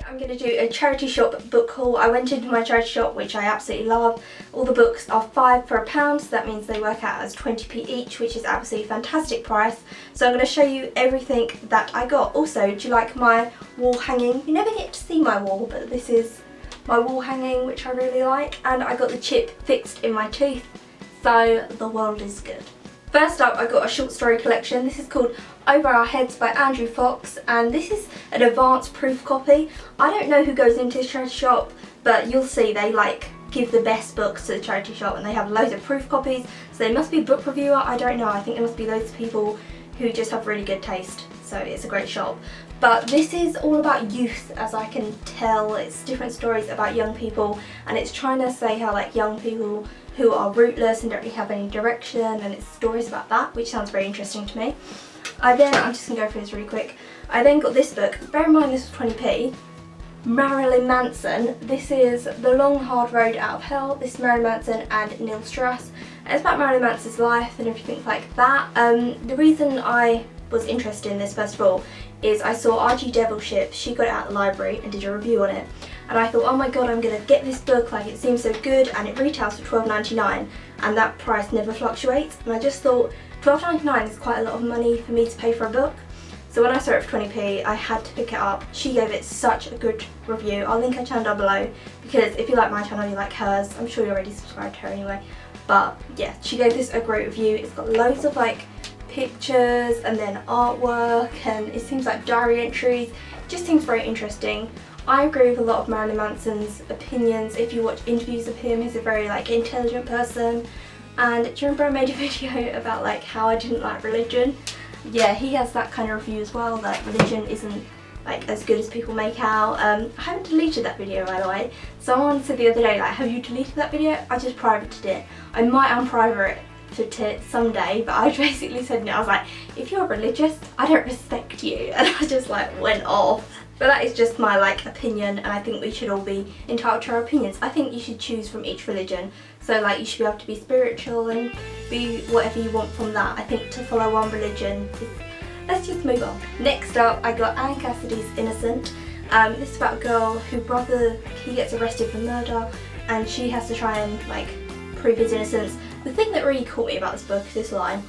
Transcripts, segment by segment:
I'm going to do a charity shop book haul. I went into my charity shop, which I absolutely love. All the books are 5 for £1, so that means they work out as 20p each, which is absolutely fantastic price. So I'm going to show you everything that I got. Also, do you like my wall hanging? You never get to see my wall, but this is my wall hanging, which I really like. And I got the chip fixed in my tooth, so the world is good. First up, I got a short story collection. This is called Over Our Heads by Andrew Fox, and this is an advanced proof copy. I don't know who goes into this charity shop, but you'll see they give the best books to the charity shop, and they have loads of proof copies, so they must be a book reviewer. I don't know, I think there must be loads of people who just have really good taste, so it's a great shop. But this is all about youth, as I can tell. It's different stories about young people, and it's trying to say how young people who are rootless and don't really have any direction, and it's stories about that, which sounds very interesting to me. I'm just going to go through this really quick. I then got this book. Bear in mind this was 20p. Marilyn Manson. This is The Long Hard Road Out of Hell. This is Marilyn Manson and Neil Strauss. It's about Marilyn Manson's life and everything like that. The reason I was interested in this, first of all, is I saw RG Devilship. She got it at the library and did a review on it. And I thought, oh my god, I'm going to get this book, it seems so good, and it retails for £12.99, and that price never fluctuates. And I just thought £12.99 is quite a lot of money for me to pay for a book. So when I saw it for 20p, I had to pick it up. She gave it such a good review. I'll link her channel down below, because if you like my channel, you like hers. I'm sure you're already subscribed to her anyway. But yeah, she gave this a great review. It's got loads of pictures and then artwork, and it seems like diary entries. It just seems very interesting. I agree with a lot of Marilyn Manson's opinions. If you watch interviews of him, he's a very intelligent person. And do you remember I made a video about how I didn't like religion? Yeah, he has that kind of review as well, that religion isn't as good as people make out. I haven't deleted that video, by the way. Someone said the other day, have you deleted that video? I just privated it. I might unprivate it someday, but I basically said no. I was like, if you're religious, I don't respect you, and I just went off. But that is just my opinion, and I think we should all be entitled to our opinions. I think you should choose from each religion, so you should be able to be spiritual and be whatever you want from that. I think to follow one religion is... Let's just move on. Next up, I got Anne Cassidy's Innocent. This is about a girl whose brother, he gets arrested for murder, and she has to try and prove his innocence. The thing that really caught me about this book is this line: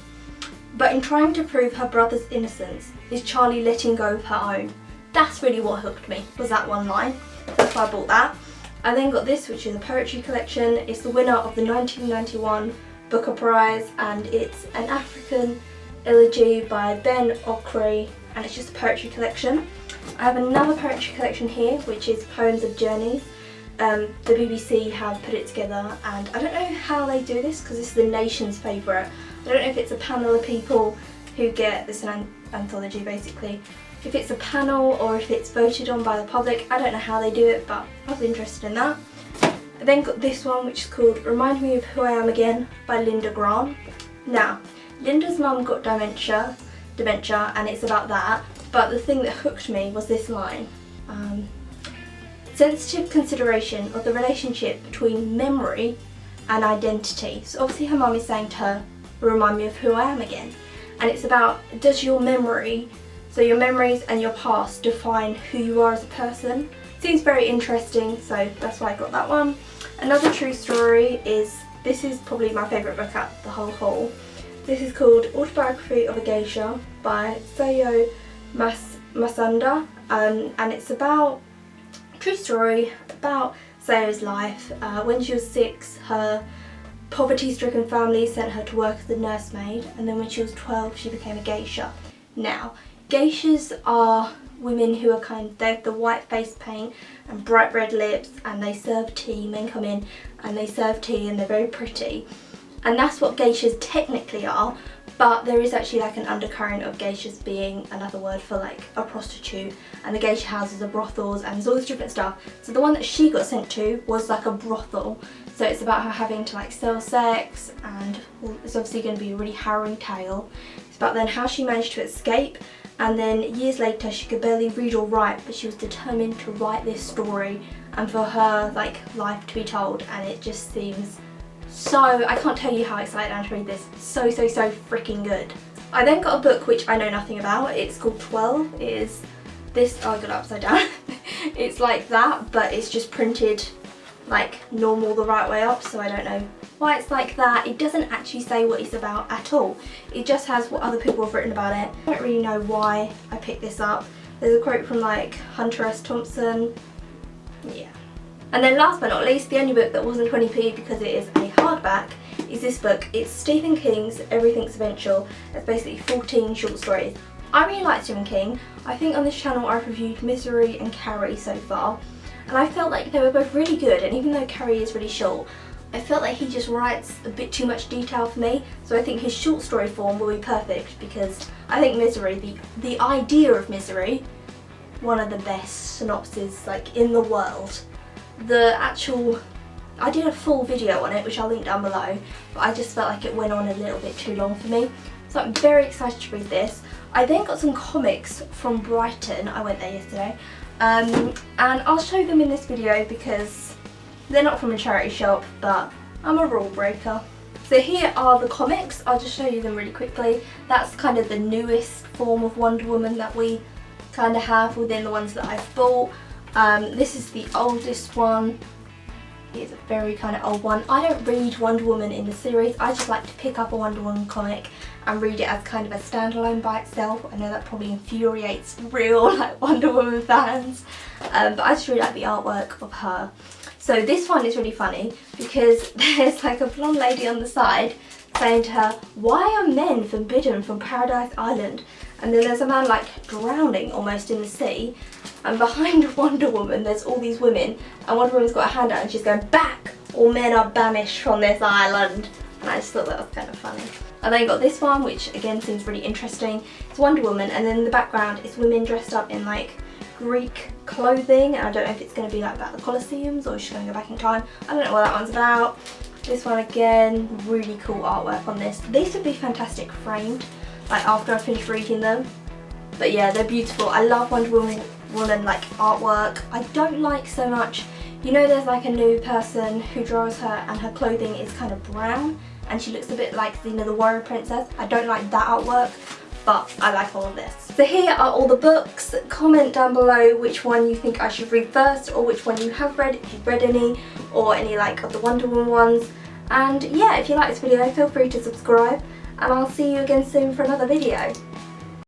but in trying to prove her brother's innocence, is Charlie letting go of her own? That's really what hooked me, was that one line. That's why I bought that. I then got this, which is a poetry collection. It's the winner of the 1991 Booker Prize, and it's an African elegy by Ben Okri, and it's just a poetry collection. I have another poetry collection here, which is Poems of Journeys. The BBC have put it together, and I don't know how they do this, because this is the nation's favourite. I don't know if it's a panel of people who get this, an anthology basically. If it's a panel or if it's voted on by the public, I don't know how they do it, but I was interested in that. I then got this one, which is called Remind Me of Who I Am Again by Linda Grant. Now, Linda's mum got dementia, and it's about that, but the thing that hooked me was this line. Sensitive consideration of the relationship between memory and identity. So obviously her mum is saying to her, remind me of who I am again. And it's about, does your memory, so your memories and your past, define who you are as a person? Seems very interesting, so that's why I got that one. Another true story is, this is probably my favourite book out of the whole haul. This is called Autobiography of a Geisha by Seyo Masunda, and it's about, true story about Seyo's life. When she was 6, her poverty-stricken family sent her to work as a nursemaid, and then when she was 12 she became a geisha. Now, geishas are women who are they have the white face paint and bright red lips, and they serve tea. Men come in and they serve tea, and they're very pretty. And that's what geishas technically are, but there is actually an undercurrent of geishas being another word for a prostitute, and the geisha houses are brothels, and there's all this different stuff. So the one that she got sent to was a brothel, so it's about her having to sell sex, and it's obviously going to be a really harrowing tale. It's about then how she managed to escape, and then years later she could barely read or write, but she was determined to write this story and for her life to be told, and it just seems so, I can't tell you how excited I am to read this. So freaking good. I then got a book which I know nothing about. It's called 12. It is this, oh I got it upside down. it's like that, but it's just printed like normal the right way up, so I don't know why it's like that. It doesn't actually say what it's about at all. It just has what other people have written about it. I don't really know why I picked this up. There's a quote from like Hunter S. Thompson. Yeah. And then last but not least, the only book that wasn't 20p because it is a hardback is this book. It's Stephen King's Everything's Eventual. It's basically 14 short stories. I really like Stephen King. I think on this channel I've reviewed Misery and Carrie so far, and I felt like they were both really good, and even though Carrie is really short, I felt like he just writes a bit too much detail for me, so I think his short story form will be perfect, because I think Misery, the idea of Misery, one of the best synopses like in the world. I did a full video on it which I'll link down below, but I just felt like it went on a little bit too long for me, so I'm very excited to read this. I then got some comics from Brighton. I went there yesterday, and I'll show them in this video because they're not from a charity shop, but I'm a rule breaker. So here are the comics. I'll just show you them really quickly. That's kind of the newest form of Wonder Woman that we kind of have within the ones that I've bought. This is the oldest one. It's a very kind of old one. I don't read Wonder Woman in the series. I just like to pick up a Wonder Woman comic and read it as kind of a standalone by itself. I know that probably infuriates real like Wonder Woman fans, but I just really like the artwork of her. So this one is really funny because there's like a blonde lady on the side saying to her, "Why are men forbidden from Paradise Island?" And then there's a man like drowning almost in the sea, and behind Wonder Woman there's all these women, and Wonder Woman's got a hand out and she's going, "Back! All men are banished from this island." And I just thought that was kind of funny. And then you got this one, which again seems really interesting. It's Wonder Woman, and then in the background it's women dressed up in like Greek clothing, and I don't know if it's going to be like about the Colosseums or she's going to go back in time. I don't know what that one's about. This one again, really cool artwork on this. These would be fantastic framed, like after I finish reading them. But yeah, they're beautiful. I love Wonder Woman like artwork. I don't like so much, you know, there's like a new person who draws her and her clothing is kind of brown and she looks a bit like Xena the Warrior Princess. I don't like that artwork, but I like all of this. So here are all the books. Comment down below which one you think I should read first, or which one you have read, if you've read any, or any like of the Wonder Woman ones. And yeah, if you like this video, feel free to subscribe, and I'll see you again soon for another video.